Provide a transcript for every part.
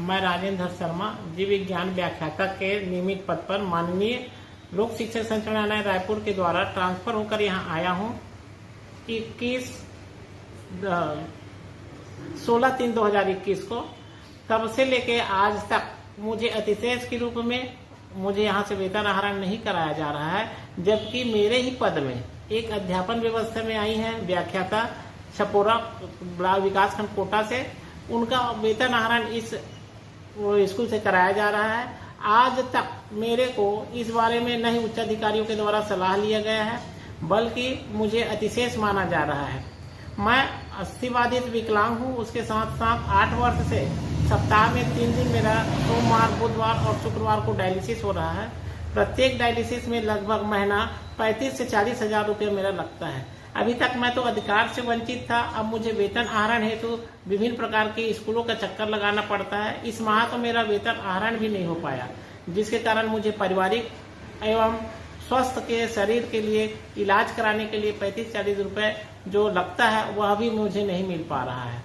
मैं राजेंद्र शर्मा जीव विज्ञान व्याख्याता के नियमित पद पर माननीय लोक शिक्षण संचालनालय रायपुर के द्वारा ट्रांसफर होकर यहाँ आया हूँ। 16/3/2021 को तब से लेके आज तक मुझे अतिशेष के रूप में मुझे यहाँ से वेतन आहरण नहीं कराया जा रहा है, जबकि मेरे ही पद में एक अध्यापन व्यवस्था में आई है व्याख्याता छपोरा ब्लॉक विकास खंड कोटा से, उनका वेतन आहरण इस स्कूल से कराया जा रहा है। आज तक मेरे को इस बारे में न ही उच्च अधिकारियों के द्वारा सलाह लिया गया है, बल्कि मुझे अतिशेष माना जा रहा है। मैं अस्थिबाधित विकलांग हूँ, उसके साथ साथ 8 वर्ष से सप्ताह में 3 दिन मेरा सोमवार, बुधवार और शुक्रवार को डायलिसिस हो रहा है। प्रत्येक डायलिसिस में लगभग महीना 35 से 40 हजार रुपये मेरा लगता है। अभी तक मैं तो अधिकार से वंचित था, अब मुझे वेतन आहरण हेतु विभिन्न प्रकार के स्कूलों का चक्कर लगाना पड़ता है। इस माह तो मेरा वेतन आहरण भी नहीं हो पाया, जिसके कारण मुझे पारिवारिक एवं स्वस्थ के शरीर के लिए इलाज कराने के लिए 35-40 रुपए जो लगता है वह भी मुझे नहीं मिल पा रहा है।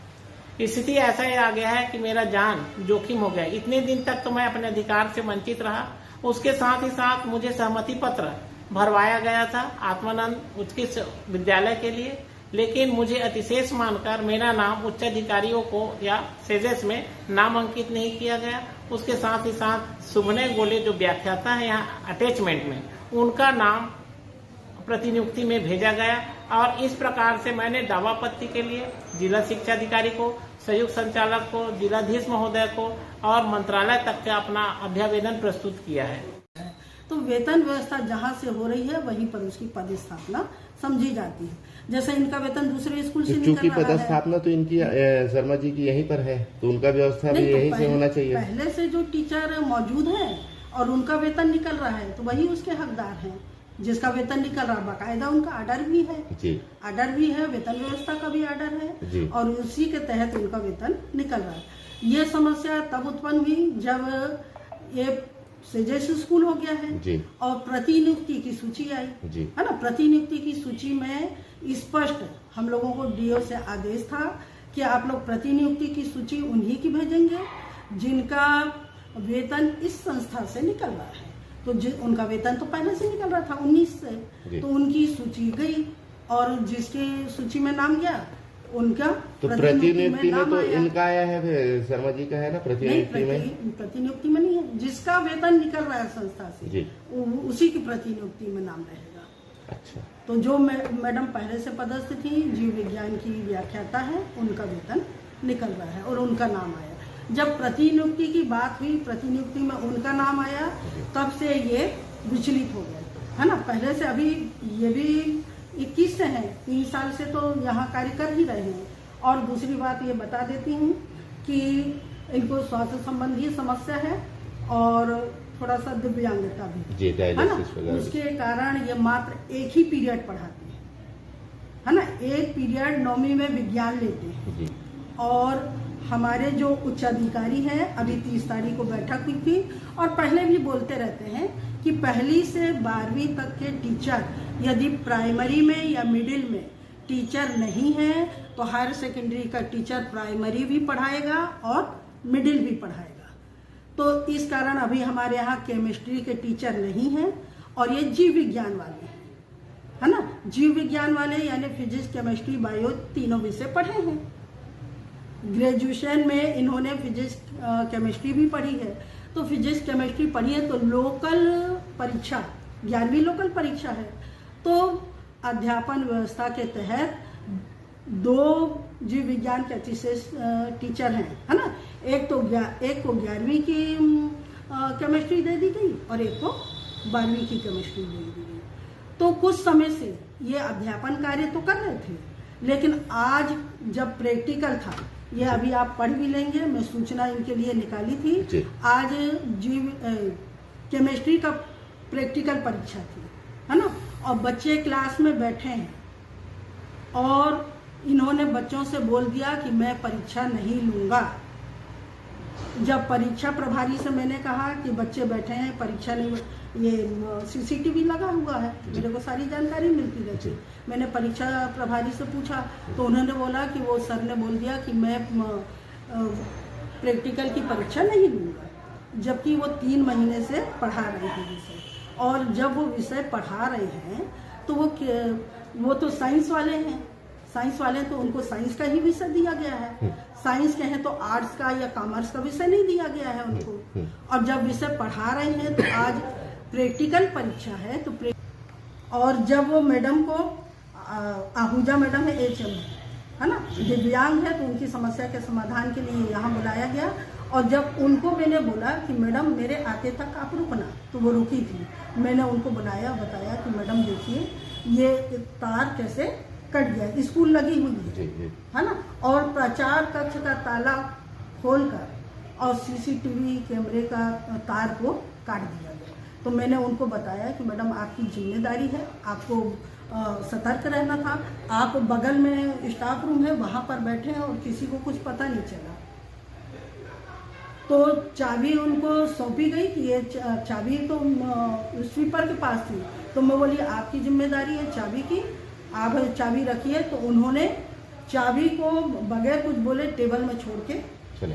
स्थिति ऐसा ही आ गया है कि मेरा जान जोखिम हो गया। इतने दिन तक तो मैं अपने अधिकार से वंचित रहा, उसके साथ ही साथ मुझे सहमति पत्र भरवाया गया था आत्मानंद उच्च विद्यालय के लिए, लेकिन मुझे अतिशेष मानकर मेरा नाम उच्च अधिकारियों को या सेजेस में नाम अंकित नहीं किया गया। उसके साथ ही साथ सुभने गोले जो व्याख्याता है यहाँ अटैचमेंट में, उनका नाम प्रतिनियुक्ति में भेजा गया और इस प्रकार से मैंने दावापत्ति के लिए जिला शिक्षा अधिकारी को, संयुक्त संचालक को, जिलाधीश महोदय को और मंत्रालय तक का अपना अभ्यावेदन प्रस्तुत किया है। तो वेतन व्यवस्था जहाँ से हो रही है वहीं पर उसकी पदस्थापना समझी जाती है। जैसे इनका वेतन दूसरे स्कूल से निकल रहा है, चूंकि पदस्थापना तो इनकी शर्मा जी की यहीं पर है, तो उनका व्यवस्था भी यहीं से होना चाहिए। पहले से जो टीचर मौजूद है और उनका वेतन निकल रहा है तो वही उसके हकदार हैं। जिसका वेतन निकल रहा है बाकायदा उनका आर्डर भी है जी, आर्डर भी है, वेतन व्यवस्था का भी आर्डर है जी, और उसी के तहत उनका वेतन निकल रहा है। ये समस्या तब उत्पन्न हुई जब ये सेजेस स्कूल हो गया है जी, और प्रतिनियुक्ति की सूची आई जी, है ना। प्रतिनियुक्ति की सूची में स्पष्ट हम लोगों को डीओ से आदेश था कि आप लोग प्रतिनियुक्ति की सूची उन्हीं की भेजेंगे जिनका वेतन इस संस्था से निकल रहा है। तो उनका वेतन तो पहले से निकल रहा था 19 से, तो उनकी सूची गई और जिसकी सूची में नाम गया उनका तो प्रतिनियुक्ति में तो इनका आया है, शर्मा जी का है ना प्रतिनियुक्ति में? प्रतिनियुक्ति में नहीं है, जिसका वेतन निकल रहा है संस्था से उसी की प्रतिनियुक्ति में नाम रहेगा। अच्छा, तो जो मैडम पहले से पदस्थ थी, जीव विज्ञान की व्याख्याता है, उनका वेतन निकल रहा है और उनका नाम आया। जब प्रतिनियुक्ति की बात हुई, प्रतिनियुक्ति में उनका नाम आया, तब से ये विचलित हो गए, है ना। पहले से अभी ये भी 21 से हैं, 3 साल से तो यहाँ कार्य कर ही रहे हैं। और दूसरी बात ये बता देती हूँ कि इनको स्वास्थ्य संबंधी समस्या है और थोड़ा सा दिव्यांगता भी है ना, उसके कारण ये मात्र एक ही पीरियड पढ़ाती है ना। एक पीरियड 9वीं में विज्ञान लेते हैं और हमारे जो उच्च अधिकारी हैं, अभी 30 तारीख को बैठक हुई थी और पहले भी बोलते रहते हैं कि 1ली से 12वीं तक के टीचर यदि प्राइमरी में या मिडिल में टीचर नहीं है तो हायर सेकेंडरी का टीचर प्राइमरी भी पढ़ाएगा और मिडिल भी पढ़ाएगा। तो इस कारण अभी हमारे यहाँ केमिस्ट्री के टीचर नहीं हैं और ये जीव विज्ञान वाले हैं, है ना। जीव विज्ञान वाले यानी फिजिक्स, केमिस्ट्री, बायो तीनों विषय पढ़े हैं। ग्रेजुएशन में इन्होंने फिजिक्स केमिस्ट्री भी पढ़ी है, तो फिजिक्स केमिस्ट्री पढ़ी है तो लोकल परीक्षा 11वीं लोकल परीक्षा है। तो अध्यापन व्यवस्था के तहत 2 जीव विज्ञान के अतिशेष टीचर हैं, है ना। एक को 11वीं की केमिस्ट्री दे दी गई और एक को 12वीं की केमिस्ट्री दे दी गई। तो कुछ समय से ये अध्यापन कार्य तो कर रहे थे, लेकिन आज जब प्रैक्टिकल था, ये अभी आप पढ़ भी लेंगे, मैं सूचना इनके लिए निकाली थी। आज जीव केमिस्ट्री का प्रैक्टिकल परीक्षा थी, है ना, और बच्चे क्लास में बैठे हैं और इन्होंने बच्चों से बोल दिया कि मैं परीक्षा नहीं लूंगा। जब परीक्षा प्रभारी से मैंने कहा कि बच्चे बैठे हैं परीक्षा नहीं, ये सीसीटीवी लगा हुआ है, मेरे को सारी जानकारी मिलती रहती। मैंने परीक्षा प्रभारी से पूछा तो उन्होंने बोला कि वो सर ने बोल दिया कि मैं प्रैक्टिकल की परीक्षा नहीं लूँगा, जबकि वो 3 महीने से पढ़ा रहे हैं विषय। और जब वो विषय पढ़ा रहे हैं तो वो तो साइंस वाले हैं, साइंस वाले तो उनको साइंस का ही विषय दिया गया है। साइंस के हैं तो आर्ट्स का या कॉमर्स का विषय नहीं दिया गया है उनको। और जब विषय पढ़ा रहे हैं तो आज प्रैक्टिकल परीक्षा है तो और जब वो मैडम को आहूजा मैडम है HM है ना, दिव्यांग है, तो उनकी समस्या के समाधान के लिए यहाँ बुलाया गया। और जब उनको मैंने बोला कि मैडम मेरे आते तक आप रुकना, तो वो रुकी थी। मैंने उनको बुलाया, बताया कि मैडम देखिए ये तार कैसे कट गया, स्कूल लगी हुई है ना, और प्रचार कक्ष का ताला खोलकर और CCTV कैमरे का तार को काट दिया गया। तो मैंने उनको बताया कि मैडम आपकी जिम्मेदारी है, आपको सतर्क रहना था। आप बगल में स्टाफ रूम है, वहाँ पर बैठे हैं और किसी को कुछ पता नहीं चला। तो चाबी उनको सौंपी गई कि ये चाबी तो स्वीपर के पास थी। तो मैं बोली आपकी जिम्मेदारी है चाबी की, आप चाबी रखिए। तो उन्होंने चाबी को बगैर कुछ बोले टेबल में छोड़ के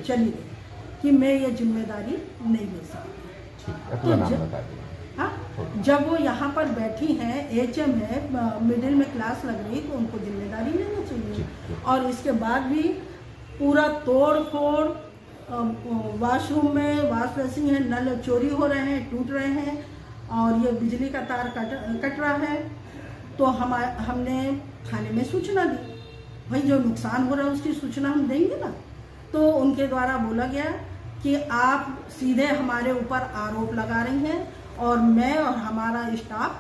चली गई कि मैं ये जिम्मेदारी नहीं ले सकती। अपना नाम बता दीजिए। हाँ, जब वो यहाँ पर बैठी हैं, HM है, मिडिल में क्लास लग रही, तो उनको जिम्मेदारी लेना चाहिए। और इसके बाद भी पूरा तोड़ फोड़, वॉशरूम में वॉश बेसिन है, नल चोरी हो रहे हैं, टूट रहे हैं, और ये बिजली का तार कट रहा है। तो हमने थाने में सूचना दी, भाई जो नुकसान हो रहा है उसकी सूचना हम देंगे ना। तो उनके द्वारा बोला गया कि आप सीधे हमारे ऊपर आरोप लगा रही हैं और मैं और हमारा स्टाफ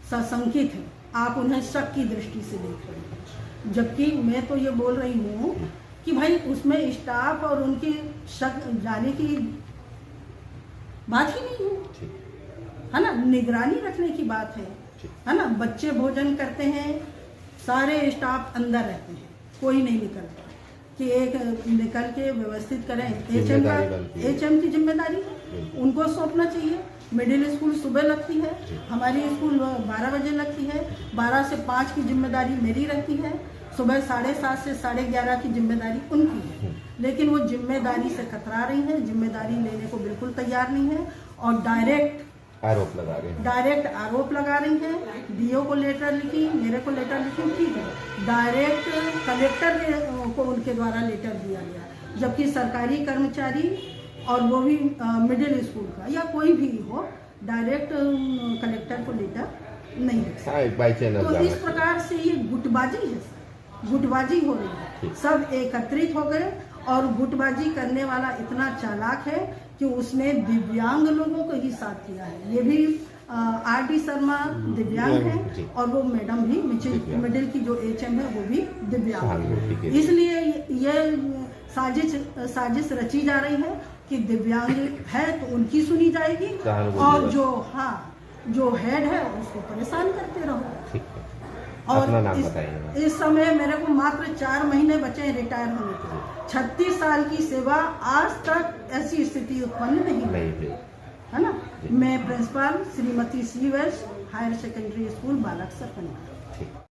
सशंकित है, आप उन्हें शक की दृष्टि से देख रहे हैं। जबकि मैं तो ये बोल रही हूँ कि भाई उसमें स्टाफ और उनकी शक जाने की बात ही नहीं है ना, निगरानी रखने की बात है ना। बच्चे भोजन करते हैं, सारे स्टाफ अंदर रहते हैं, कोई नहीं निकलता कि एक निकल के व्यवस्थित करें। HM की जिम्मेदारी उनको सौंपना चाहिए। मिडिल स्कूल सुबह लगती है, हमारी स्कूल 12 बजे लगती है, 12 से 5 की जिम्मेदारी मेरी रहती है, सुबह 7:30 से 11:30 की जिम्मेदारी उनकी है। लेकिन वो जिम्मेदारी से कतरा रही है, जिम्मेदारी लेने को बिल्कुल तैयार नहीं है और डायरेक्ट आरोप लगा रही है। DO को लेटर लिखी, मेरे को लेटर लिखी, ठीक है, डायरेक्ट कलेक्टर को उनके द्वारा लेटर दिया गया, जबकि सरकारी कर्मचारी और वो भी मिडिल स्कूल का या कोई भी हो, डायरेक्ट कलेक्टर को लेटर नहीं लिखा। तो इस प्रकार से ये गुटबाजी है, गुटबाजी हो रही है। सब एकत्रित हो गए और गुटबाजी करने वाला इतना चालाक है कि उसने दिव्यांग लोगों को ही साथ किया है। ये भी RD शर्मा दिव्यांग है और वो मैडम भी मिडिल की जो HM है वो भी दिव्यांग है। इसलिए ये साजिश रची जा रही है कि दिव्यांग है तो उनकी सुनी जाएगी और जो हेड है उसको परेशान करते रहो। और इस समय मेरे को मात्र 4 महीने बचे हैं रिटायर होने के। 36 साल की सेवा, आज तक ऐसी स्थिति उत्पन्न नहीं हुई है ना। मैं प्रिंसिपल श्रीमती C. वैश्य, हायर सेकेंडरी स्कूल बालक सरपंच।